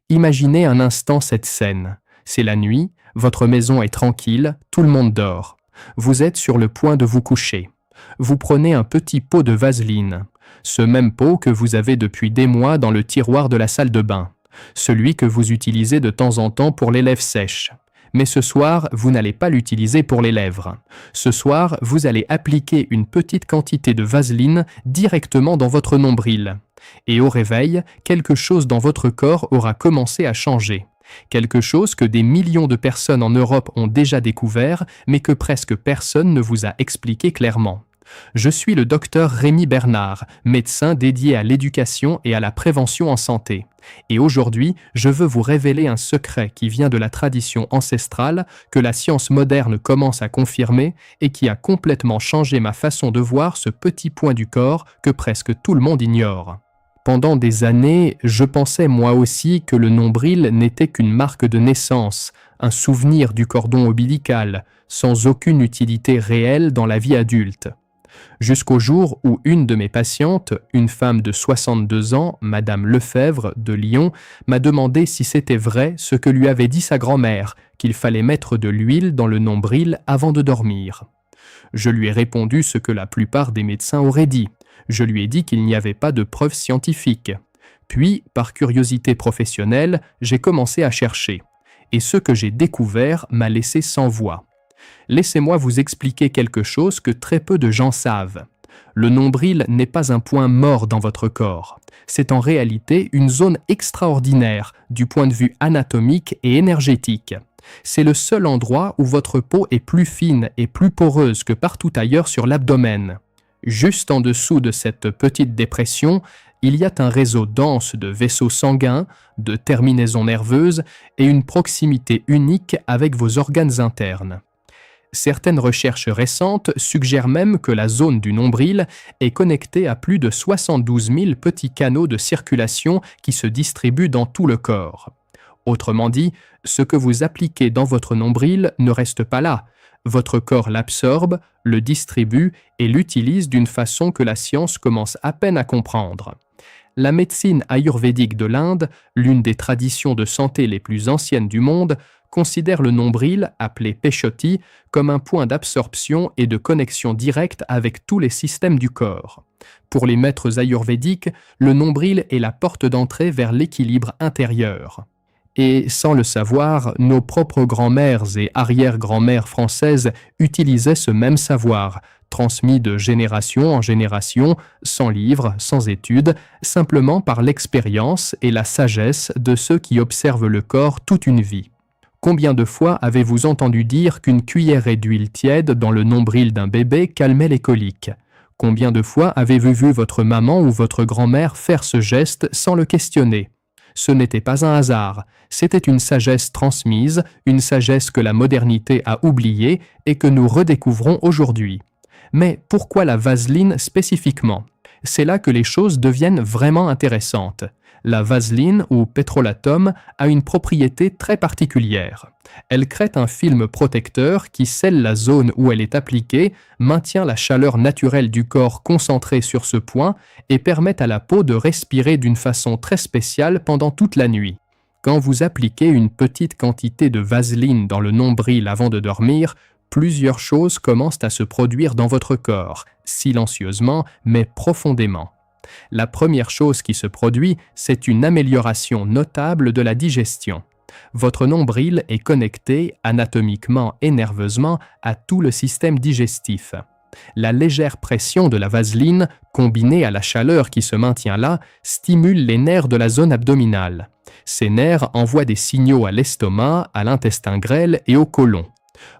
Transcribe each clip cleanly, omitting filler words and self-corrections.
Imaginez un instant cette scène. C'est la nuit, votre maison est tranquille, tout le monde dort. Vous êtes sur le point de vous coucher. Vous prenez un petit pot de vaseline, ce même pot que vous avez depuis des mois dans le tiroir de la salle de bain, celui que vous utilisez de temps en temps pour les lèvres sèches. Mais ce soir, vous n'allez pas l'utiliser pour les lèvres. Ce soir, vous allez appliquer une petite quantité de vaseline directement dans votre nombril. Et au réveil, quelque chose dans votre corps aura commencé à changer. Quelque chose que des millions de personnes en Europe ont déjà découvert, mais que presque personne ne vous a expliqué clairement. Je suis le docteur Rémi Bernard, médecin dédié à l'éducation et à la prévention en santé. Et aujourd'hui, je veux vous révéler un secret qui vient de la tradition ancestrale, que la science moderne commence à confirmer et qui a complètement changé ma façon de voir ce petit point du corps que presque tout le monde ignore. Pendant des années, je pensais moi aussi que le nombril n'était qu'une marque de naissance, un souvenir du cordon ombilical, sans aucune utilité réelle dans la vie adulte. Jusqu'au jour où une de mes patientes, une femme de 62 ans, Madame Lefebvre de Lyon, m'a demandé si c'était vrai ce que lui avait dit sa grand-mère, qu'il fallait mettre de l'huile dans le nombril avant de dormir. Je lui ai répondu ce que la plupart des médecins auraient dit. Je lui ai dit qu'il n'y avait pas de preuves scientifiques. Puis, par curiosité professionnelle, j'ai commencé à chercher. Et ce que j'ai découvert m'a laissé sans voix. Laissez-moi vous expliquer quelque chose que très peu de gens savent. Le nombril n'est pas un point mort dans votre corps. C'est en réalité une zone extraordinaire du point de vue anatomique et énergétique. C'est le seul endroit où votre peau est plus fine et plus poreuse que partout ailleurs sur l'abdomen. Juste en dessous de cette petite dépression, il y a un réseau dense de vaisseaux sanguins, de terminaisons nerveuses et une proximité unique avec vos organes internes. Certaines recherches récentes suggèrent même que la zone du nombril est connectée à plus de 72 000 petits canaux de circulation qui se distribuent dans tout le corps. Autrement dit, ce que vous appliquez dans votre nombril ne reste pas là. Votre corps l'absorbe, le distribue et l'utilise d'une façon que la science commence à peine à comprendre. La médecine ayurvédique de l'Inde, l'une des traditions de santé les plus anciennes du monde, considère le nombril, appelé Peshoti, comme un point d'absorption et de connexion directe avec tous les systèmes du corps. Pour les maîtres ayurvédiques, le nombril est la porte d'entrée vers l'équilibre intérieur. Et sans le savoir, nos propres grands-mères et arrière-grands-mères françaises utilisaient ce même savoir, transmis de génération en génération, sans livres, sans études, simplement par l'expérience et la sagesse de ceux qui observent le corps toute une vie. Combien de fois avez-vous entendu dire qu'une cuillerée d'huile tiède dans le nombril d'un bébé calmait les coliques? Combien de fois avez-vous vu votre maman ou votre grand-mère faire ce geste sans le questionner? Ce n'était pas un hasard, c'était une sagesse transmise, une sagesse que la modernité a oubliée et que nous redécouvrons aujourd'hui. Mais pourquoi la vaseline spécifiquement? C'est là que les choses deviennent vraiment intéressantes. La vaseline ou pétrolatum a une propriété très particulière. Elle crée un film protecteur qui scelle la zone où elle est appliquée, maintient la chaleur naturelle du corps concentrée sur ce point et permet à la peau de respirer d'une façon très spéciale pendant toute la nuit. Quand vous appliquez une petite quantité de vaseline dans le nombril avant de dormir, plusieurs choses commencent à se produire dans votre corps, silencieusement mais profondément. La première chose qui se produit, c'est une amélioration notable de la digestion. Votre nombril est connecté anatomiquement et nerveusement à tout le système digestif. La légère pression de la vaseline, combinée à la chaleur qui se maintient là, stimule les nerfs de la zone abdominale. Ces nerfs envoient des signaux à l'estomac, à l'intestin grêle et au côlon.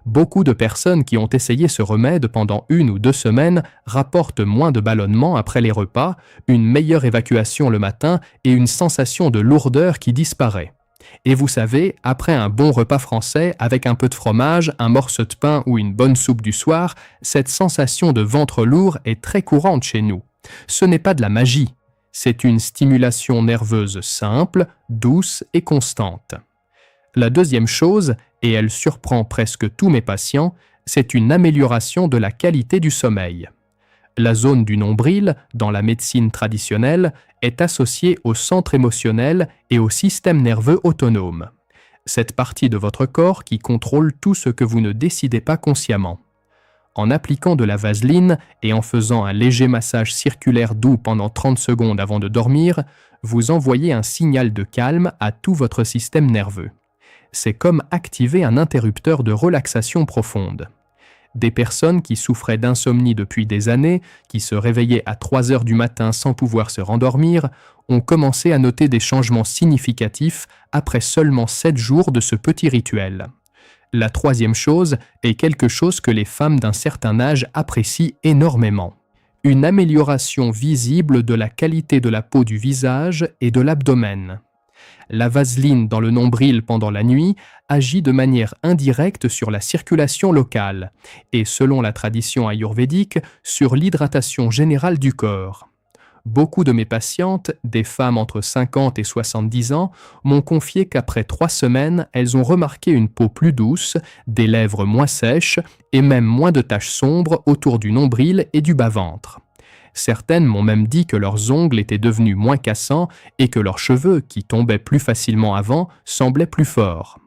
Beaucoup de personnes qui ont essayé ce remède pendant 1 ou 2 semaines rapportent moins de ballonnements après les repas, une meilleure évacuation le matin et une sensation de lourdeur qui disparaît. Et vous savez, après un bon repas français avec un peu de fromage, un morceau de pain ou une bonne soupe du soir, cette sensation de ventre lourd est très courante chez nous. Ce n'est pas de la magie, c'est une stimulation nerveuse simple, douce et constante. La deuxième chose, et elle surprend presque tous mes patients, c'est une amélioration de la qualité du sommeil. La zone du nombril, dans la médecine traditionnelle, est associée au centre émotionnel et au système nerveux autonome. Cette partie de votre corps qui contrôle tout ce que vous ne décidez pas consciemment. En appliquant de la vaseline et en faisant un léger massage circulaire doux pendant 30 secondes avant de dormir, vous envoyez un signal de calme à tout votre système nerveux. C'est comme activer un interrupteur de relaxation profonde. Des personnes qui souffraient d'insomnie depuis des années, qui se réveillaient à 3 heures du matin sans pouvoir se rendormir, ont commencé à noter des changements significatifs après seulement 7 jours de ce petit rituel. La troisième chose est quelque chose que les femmes d'un certain âge apprécient énormément. Une amélioration visible de la qualité de la peau du visage et de l'abdomen. La vaseline dans le nombril pendant la nuit agit de manière indirecte sur la circulation locale et, selon la tradition ayurvédique, sur l'hydratation générale du corps. Beaucoup de mes patientes, des femmes entre 50 et 70 ans, m'ont confié qu'après 3 semaines, elles ont remarqué une peau plus douce, des lèvres moins sèches et même moins de taches sombres autour du nombril et du bas-ventre. Certaines m'ont même dit que leurs ongles étaient devenus moins cassants et que leurs cheveux, qui tombaient plus facilement avant, semblaient plus forts.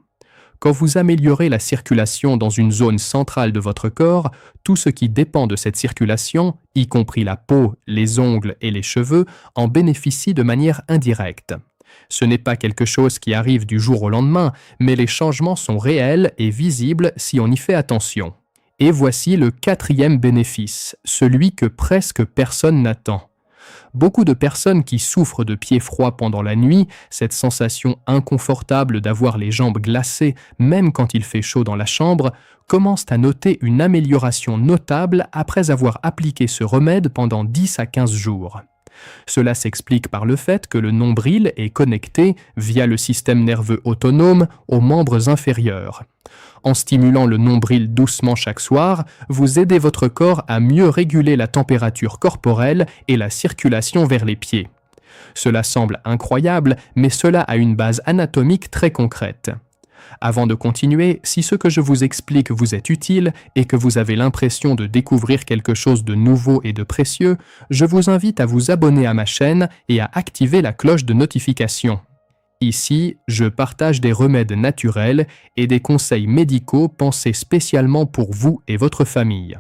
Quand vous améliorez la circulation dans une zone centrale de votre corps, tout ce qui dépend de cette circulation, y compris la peau, les ongles et les cheveux, en bénéficie de manière indirecte. Ce n'est pas quelque chose qui arrive du jour au lendemain, mais les changements sont réels et visibles si on y fait attention. Et voici le 4e bénéfice, celui que presque personne n'attend. Beaucoup de personnes qui souffrent de pieds froids pendant la nuit, cette sensation inconfortable d'avoir les jambes glacées même quand il fait chaud dans la chambre, commencent à noter une amélioration notable après avoir appliqué ce remède pendant 10 à 15 jours. Cela s'explique par le fait que le nombril est connecté, via le système nerveux autonome, aux membres inférieurs. En stimulant le nombril doucement chaque soir, vous aidez votre corps à mieux réguler la température corporelle et la circulation vers les pieds. Cela semble incroyable, mais cela a une base anatomique très concrète. Avant de continuer, si ce que je vous explique vous est utile et que vous avez l'impression de découvrir quelque chose de nouveau et de précieux, je vous invite à vous abonner à ma chaîne et à activer la cloche de notification. Ici, je partage des remèdes naturels et des conseils médicaux pensés spécialement pour vous et votre famille.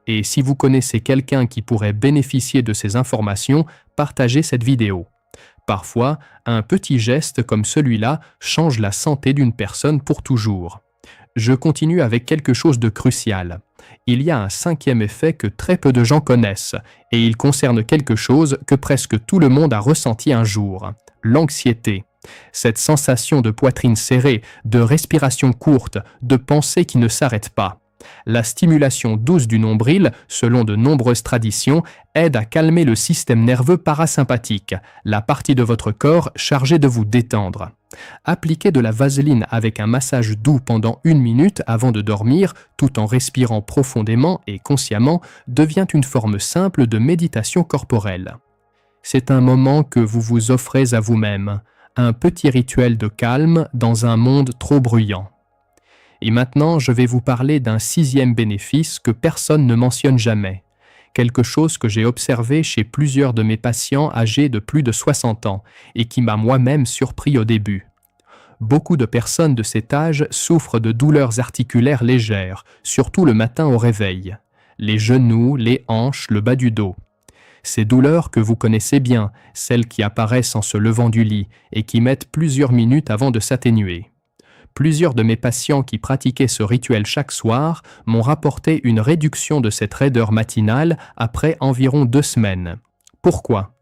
Et si vous connaissez quelqu'un qui pourrait bénéficier de ces informations, partagez cette vidéo. Parfois, un petit geste comme celui-là change la santé d'une personne pour toujours. Je continue avec quelque chose de crucial. Il y a un 5e effet que très peu de gens connaissent, et il concerne quelque chose que presque tout le monde a ressenti un jour, l'anxiété. Cette sensation de poitrine serrée, de respiration courte, de pensée qui ne s'arrête pas. La stimulation douce du nombril, selon de nombreuses traditions, aide à calmer le système nerveux parasympathique, la partie de votre corps chargée de vous détendre. Appliquer de la vaseline avec un massage doux pendant 1 minute avant de dormir, tout en respirant profondément et consciemment, devient une forme simple de méditation corporelle. C'est un moment que vous vous offrez à vous-même, un petit rituel de calme dans un monde trop bruyant. Et maintenant, je vais vous parler d'un 6e bénéfice que personne ne mentionne jamais. Quelque chose que j'ai observé chez plusieurs de mes patients âgés de plus de 60 ans et qui m'a moi-même surpris au début. Beaucoup de personnes de cet âge souffrent de douleurs articulaires légères, surtout le matin au réveil. Les genoux, les hanches, le bas du dos. Ces douleurs que vous connaissez bien, celles qui apparaissent en se levant du lit et qui mettent plusieurs minutes avant de s'atténuer. Plusieurs de mes patients qui pratiquaient ce rituel chaque soir m'ont rapporté une réduction de cette raideur matinale après environ 2 semaines. Pourquoi ?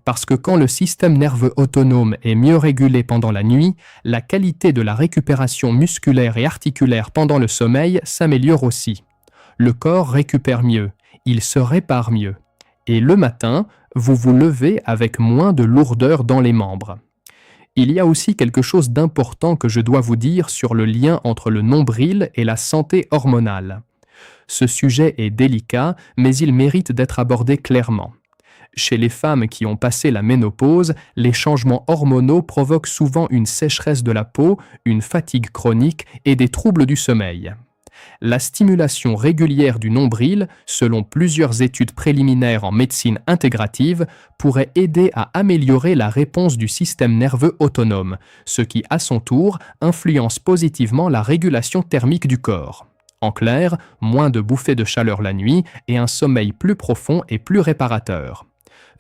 Parce que quand le système nerveux autonome est mieux régulé pendant la nuit, la qualité de la récupération musculaire et articulaire pendant le sommeil s'améliore aussi. Le corps récupère mieux, il se répare mieux. Et le matin, vous vous levez avec moins de lourdeur dans les membres. Il y a aussi quelque chose d'important que je dois vous dire sur le lien entre le nombril et la santé hormonale. Ce sujet est délicat, mais il mérite d'être abordé clairement. Chez les femmes qui ont passé la ménopause, les changements hormonaux provoquent souvent une sécheresse de la peau, une fatigue chronique et des troubles du sommeil. La stimulation régulière du nombril, selon plusieurs études préliminaires en médecine intégrative, pourrait aider à améliorer la réponse du système nerveux autonome, ce qui, à son tour, influence positivement la régulation thermique du corps. En clair, moins de bouffées de chaleur la nuit et un sommeil plus profond et plus réparateur.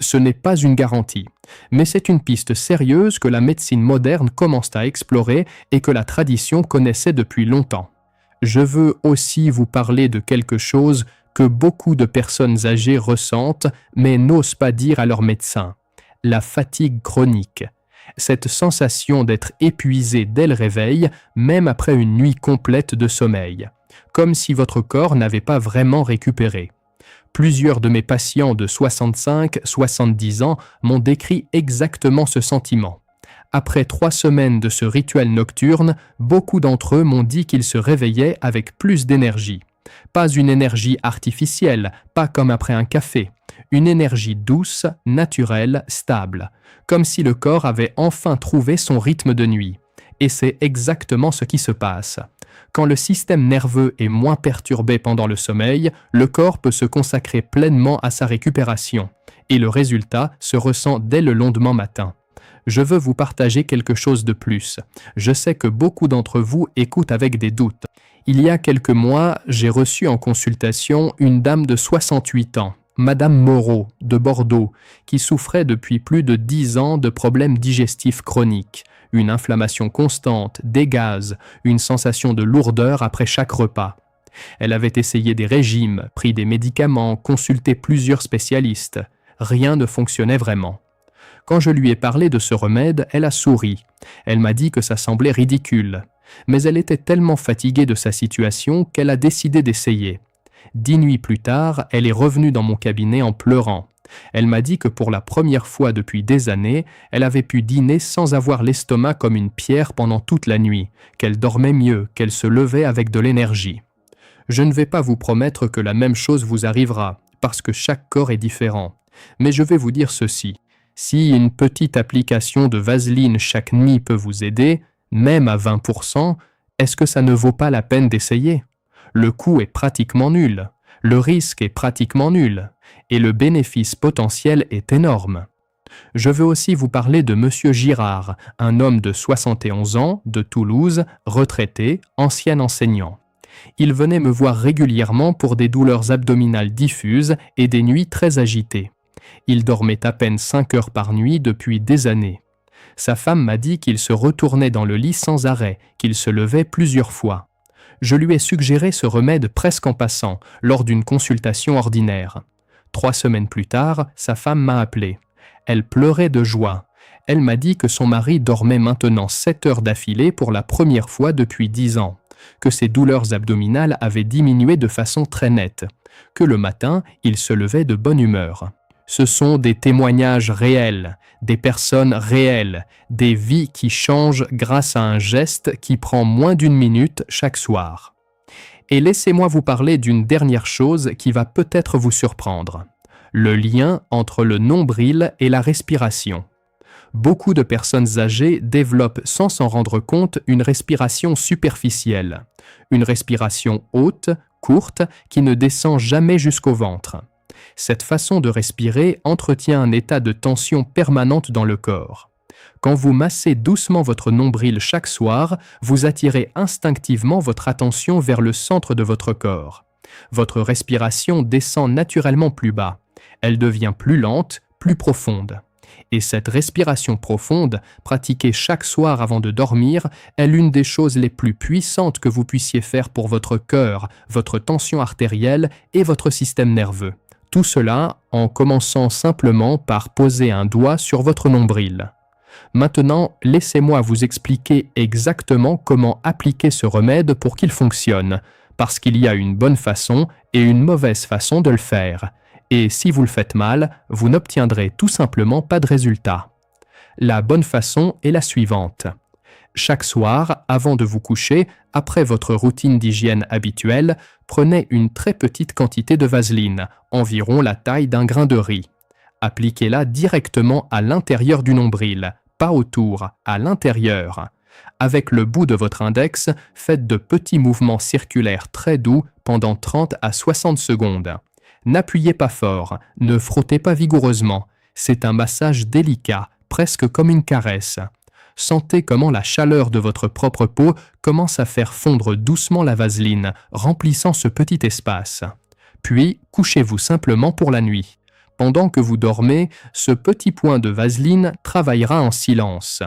Ce n'est pas une garantie, mais c'est une piste sérieuse que la médecine moderne commence à explorer et que la tradition connaissait depuis longtemps. Je veux aussi vous parler de quelque chose que beaucoup de personnes âgées ressentent mais n'osent pas dire à leur médecin: la fatigue chronique. Cette sensation d'être épuisé dès le réveil, même après une nuit complète de sommeil, comme si votre corps n'avait pas vraiment récupéré. Plusieurs de mes patients de 65-70 ans m'ont décrit exactement ce sentiment. Après 3 semaines de ce rituel nocturne, beaucoup d'entre eux m'ont dit qu'ils se réveillaient avec plus d'énergie. Pas une énergie artificielle, pas comme après un café. Une énergie douce, naturelle, stable. Comme si le corps avait enfin trouvé son rythme de nuit. Et c'est exactement ce qui se passe. Quand le système nerveux est moins perturbé pendant le sommeil, le corps peut se consacrer pleinement à sa récupération. Et le résultat se ressent dès le lendemain matin. Je veux vous partager quelque chose de plus. Je sais que beaucoup d'entre vous écoutent avec des doutes. Il y a quelques mois, j'ai reçu en consultation une dame de 68 ans, Madame Moreau, de Bordeaux, qui souffrait depuis plus de 10 ans de problèmes digestifs chroniques, une inflammation constante, des gaz, une sensation de lourdeur après chaque repas. Elle avait essayé des régimes, pris des médicaments, consulté plusieurs spécialistes. Rien ne fonctionnait vraiment. Quand je lui ai parlé de ce remède, elle a souri. Elle m'a dit que ça semblait ridicule. Mais elle était tellement fatiguée de sa situation qu'elle a décidé d'essayer. 10 nuits plus tard, elle est revenue dans mon cabinet en pleurant. Elle m'a dit que pour la première fois depuis des années, elle avait pu dîner sans avoir l'estomac comme une pierre pendant toute la nuit, qu'elle dormait mieux, qu'elle se levait avec de l'énergie. Je ne vais pas vous promettre que la même chose vous arrivera, parce que chaque corps est différent. Mais je vais vous dire ceci. Si une petite application de vaseline chaque nuit peut vous aider, même à 20%, est-ce que ça ne vaut pas la peine d'essayer? Le coût est pratiquement nul, le risque est pratiquement nul, et le bénéfice potentiel est énorme. Je veux aussi vous parler de Monsieur Girard, un homme de 71 ans, de Toulouse, retraité, ancien enseignant. Il venait me voir régulièrement pour des douleurs abdominales diffuses et des nuits très agitées. Il dormait à peine 5 heures par nuit depuis des années. Sa femme m'a dit qu'il se retournait dans le lit sans arrêt, qu'il se levait plusieurs fois. Je lui ai suggéré ce remède presque en passant, lors d'une consultation ordinaire. 3 semaines plus tard, sa femme m'a appelé. Elle pleurait de joie. Elle m'a dit que son mari dormait maintenant 7 heures d'affilée pour la première fois depuis 10 ans, que ses douleurs abdominales avaient diminué de façon très nette, que le matin, il se levait de bonne humeur. Ce sont des témoignages réels, des personnes réelles, des vies qui changent grâce à un geste qui prend moins d'1 minute chaque soir. Et laissez-moi vous parler d'une dernière chose qui va peut-être vous surprendre. Le lien entre le nombril et la respiration. Beaucoup de personnes âgées développent sans s'en rendre compte une respiration superficielle, une respiration haute, courte, qui ne descend jamais jusqu'au ventre. Cette façon de respirer entretient un état de tension permanente dans le corps. Quand vous massez doucement votre nombril chaque soir, vous attirez instinctivement votre attention vers le centre de votre corps. Votre respiration descend naturellement plus bas. Elle devient plus lente, plus profonde. Et cette respiration profonde, pratiquée chaque soir avant de dormir, est l'une des choses les plus puissantes que vous puissiez faire pour votre cœur, votre tension artérielle et votre système nerveux. Tout cela en commençant simplement par poser un doigt sur votre nombril. Maintenant, laissez-moi vous expliquer exactement comment appliquer ce remède pour qu'il fonctionne, parce qu'il y a une bonne façon et une mauvaise façon de le faire. Et si vous le faites mal, vous n'obtiendrez tout simplement pas de résultat. La bonne façon est la suivante. Chaque soir, avant de vous coucher, après votre routine d'hygiène habituelle, prenez une très petite quantité de vaseline, environ la taille d'un grain de riz. Appliquez-la directement à l'intérieur du nombril, pas autour, à l'intérieur. Avec le bout de votre index, faites de petits mouvements circulaires très doux pendant 30 à 60 secondes. N'appuyez pas fort, ne frottez pas vigoureusement. C'est un massage délicat, presque comme une caresse. Sentez comment la chaleur de votre propre peau commence à faire fondre doucement la vaseline, remplissant ce petit espace. Puis, couchez-vous simplement pour la nuit. Pendant que vous dormez, ce petit point de vaseline travaillera en silence.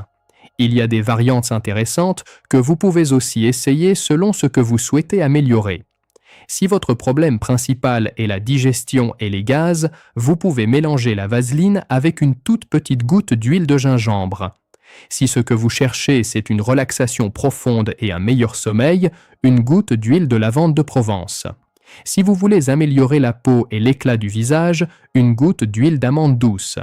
Il y a des variantes intéressantes que vous pouvez aussi essayer selon ce que vous souhaitez améliorer. Si votre problème principal est la digestion et les gaz, vous pouvez mélanger la vaseline avec une toute petite goutte d'huile de gingembre. Si ce que vous cherchez, c'est une relaxation profonde et un meilleur sommeil, une goutte d'huile de lavande de Provence. Si vous voulez améliorer la peau et l'éclat du visage, une goutte d'huile d'amande douce.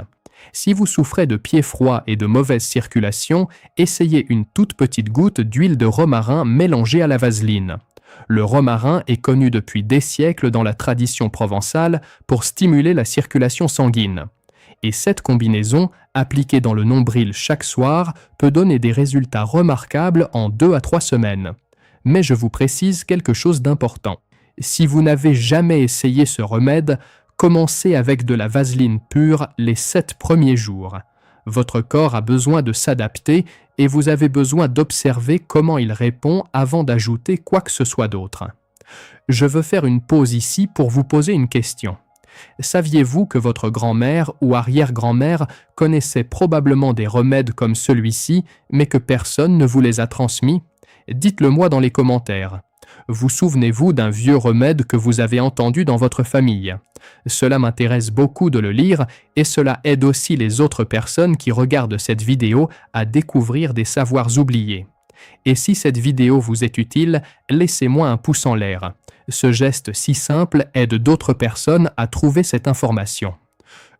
Si vous souffrez de pieds froids et de mauvaise circulation, essayez une toute petite goutte d'huile de romarin mélangée à la vaseline. Le romarin est connu depuis des siècles dans la tradition provençale pour stimuler la circulation sanguine. Et cette combinaison, appliquée dans le nombril chaque soir, peut donner des résultats remarquables en 2 à 3 semaines. Mais je vous précise quelque chose d'important. Si vous n'avez jamais essayé ce remède, commencez avec de la vaseline pure les 7 premiers jours. Votre corps a besoin de s'adapter et vous avez besoin d'observer comment il répond avant d'ajouter quoi que ce soit d'autre. Je veux faire une pause ici pour vous poser une question. Saviez-vous que votre grand-mère ou arrière-grand-mère connaissait probablement des remèdes comme celui-ci, mais que personne ne vous les a transmis? Dites-le moi dans les commentaires. Vous souvenez-vous d'un vieux remède que vous avez entendu dans votre famille? Cela m'intéresse beaucoup de le lire et cela aide aussi les autres personnes qui regardent cette vidéo à découvrir des savoirs oubliés. Et si cette vidéo vous est utile, laissez-moi un pouce en l'air. Ce geste si simple aide d'autres personnes à trouver cette information.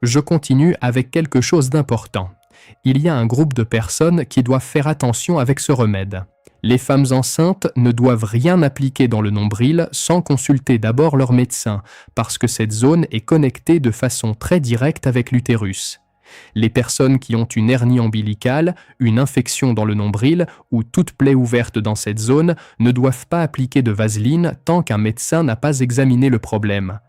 Je continue avec quelque chose d'important. Il y a un groupe de personnes qui doivent faire attention avec ce remède. Les femmes enceintes ne doivent rien appliquer dans le nombril sans consulter d'abord leur médecin, parce que cette zone est connectée de façon très directe avec l'utérus. Les personnes qui ont une hernie ombilicale, une infection dans le nombril ou toute plaie ouverte dans cette zone ne doivent pas appliquer de vaseline tant qu'un médecin n'a pas examiné le problème.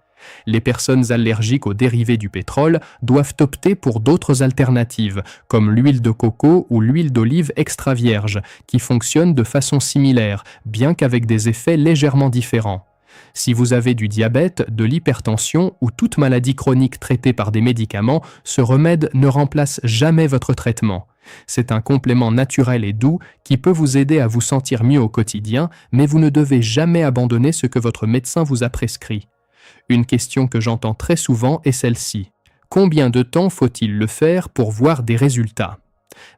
Les personnes allergiques aux dérivés du pétrole doivent opter pour d'autres alternatives, comme l'huile de coco ou l'huile d'olive extra vierge, qui fonctionnent de façon similaire, bien qu'avec des effets légèrement différents. Si vous avez du diabète, de l'hypertension ou toute maladie chronique traitée par des médicaments, ce remède ne remplace jamais votre traitement. C'est un complément naturel et doux qui peut vous aider à vous sentir mieux au quotidien, mais vous ne devez jamais abandonner ce que votre médecin vous a prescrit. Une question que j'entends très souvent est celle-ci. Combien de temps faut-il le faire pour voir des résultats?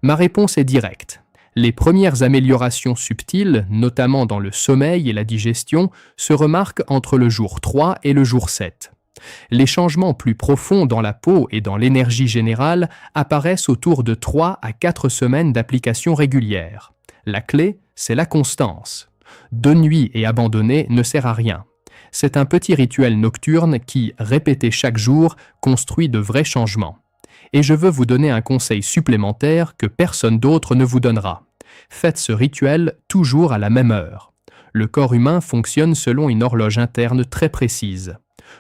Ma réponse est directe. Les premières améliorations subtiles, notamment dans le sommeil et la digestion, se remarquent entre le jour 3 et le jour 7. Les changements plus profonds dans la peau et dans l'énergie générale apparaissent autour de 3 à 4 semaines d'application régulière. La clé, c'est la constance. De nuit et abandonner ne sert à rien. C'est un petit rituel nocturne qui, répété chaque jour, construit de vrais changements. Et je veux vous donner un conseil supplémentaire que personne d'autre ne vous donnera. Faites ce rituel toujours à la même heure. Le corps humain fonctionne selon une horloge interne très précise.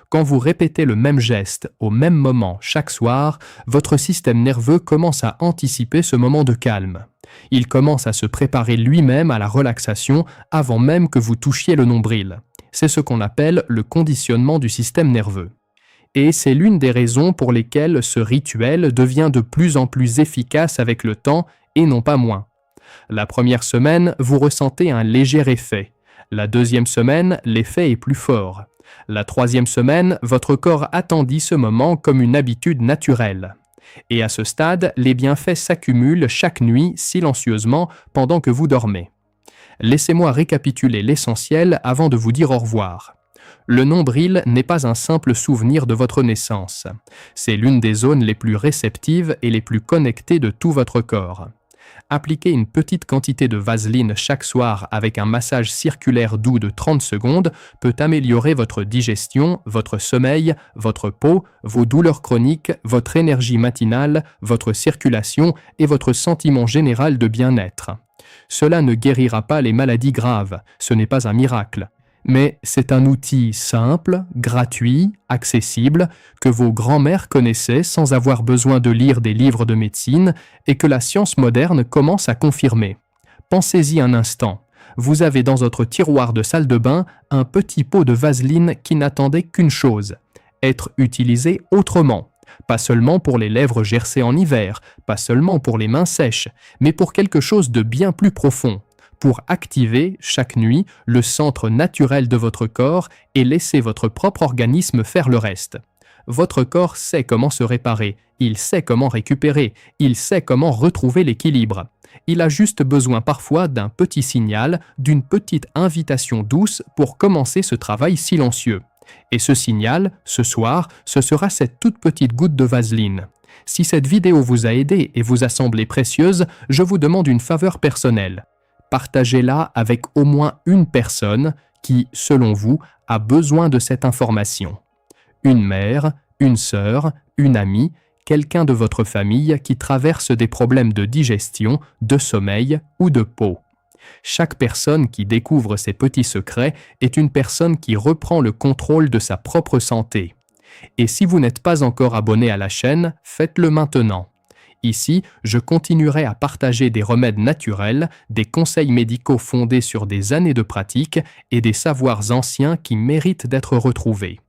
Quand vous répétez le même geste au même moment chaque soir, votre système nerveux commence à anticiper ce moment de calme. Il commence à se préparer lui-même à la relaxation avant même que vous touchiez le nombril. C'est ce qu'on appelle le conditionnement du système nerveux. Et c'est l'une des raisons pour lesquelles ce rituel devient de plus en plus efficace avec le temps et non pas moins. La première semaine, vous ressentez un léger effet. La deuxième semaine, l'effet est plus fort. La troisième semaine, votre corps attendit ce moment comme une habitude naturelle. Et à ce stade, les bienfaits s'accumulent chaque nuit silencieusement pendant que vous dormez. Laissez-moi récapituler l'essentiel avant de vous dire au revoir. Le nombril n'est pas un simple souvenir de votre naissance. C'est l'une des zones les plus réceptives et les plus connectées de tout votre corps. Appliquer une petite quantité de vaseline chaque soir avec un massage circulaire doux de 30 secondes peut améliorer votre digestion, votre sommeil, votre peau, vos douleurs chroniques, votre énergie matinale, votre circulation et votre sentiment général de bien-être. Cela ne guérira pas les maladies graves, ce n'est pas un miracle. Mais c'est un outil simple, gratuit, accessible, que vos grands-mères connaissaient sans avoir besoin de lire des livres de médecine et que la science moderne commence à confirmer. Pensez-y un instant. Vous avez dans votre tiroir de salle de bain un petit pot de vaseline qui n'attendait qu'une chose, être utilisé autrement. Pas seulement pour les lèvres gercées en hiver, pas seulement pour les mains sèches, mais pour quelque chose de bien plus profond, pour activer, chaque nuit, le centre naturel de votre corps et laisser votre propre organisme faire le reste. Votre corps sait comment se réparer, il sait comment récupérer, il sait comment retrouver l'équilibre. Il a juste besoin parfois d'un petit signal, d'une petite invitation douce pour commencer ce travail silencieux. Et ce signal, ce soir, ce sera cette toute petite goutte de vaseline. Si cette vidéo vous a aidé et vous a semblé précieuse, je vous demande une faveur personnelle. Partagez-la avec au moins une personne qui, selon vous, a besoin de cette information. Une mère, une sœur, une amie, quelqu'un de votre famille qui traverse des problèmes de digestion, de sommeil ou de peau. Chaque personne qui découvre ces petits secrets est une personne qui reprend le contrôle de sa propre santé. Et si vous n'êtes pas encore abonné à la chaîne, faites-le maintenant. Ici, je continuerai à partager des remèdes naturels, des conseils médicaux fondés sur des années de pratique et des savoirs anciens qui méritent d'être retrouvés.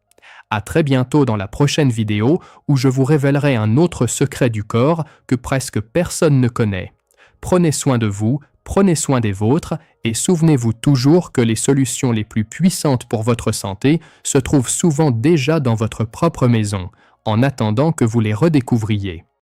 À très bientôt dans la prochaine vidéo où je vous révélerai un autre secret du corps que presque personne ne connaît. Prenez soin de vous, prenez soin des vôtres et souvenez-vous toujours que les solutions les plus puissantes pour votre santé se trouvent souvent déjà dans votre propre maison, en attendant que vous les redécouvriez.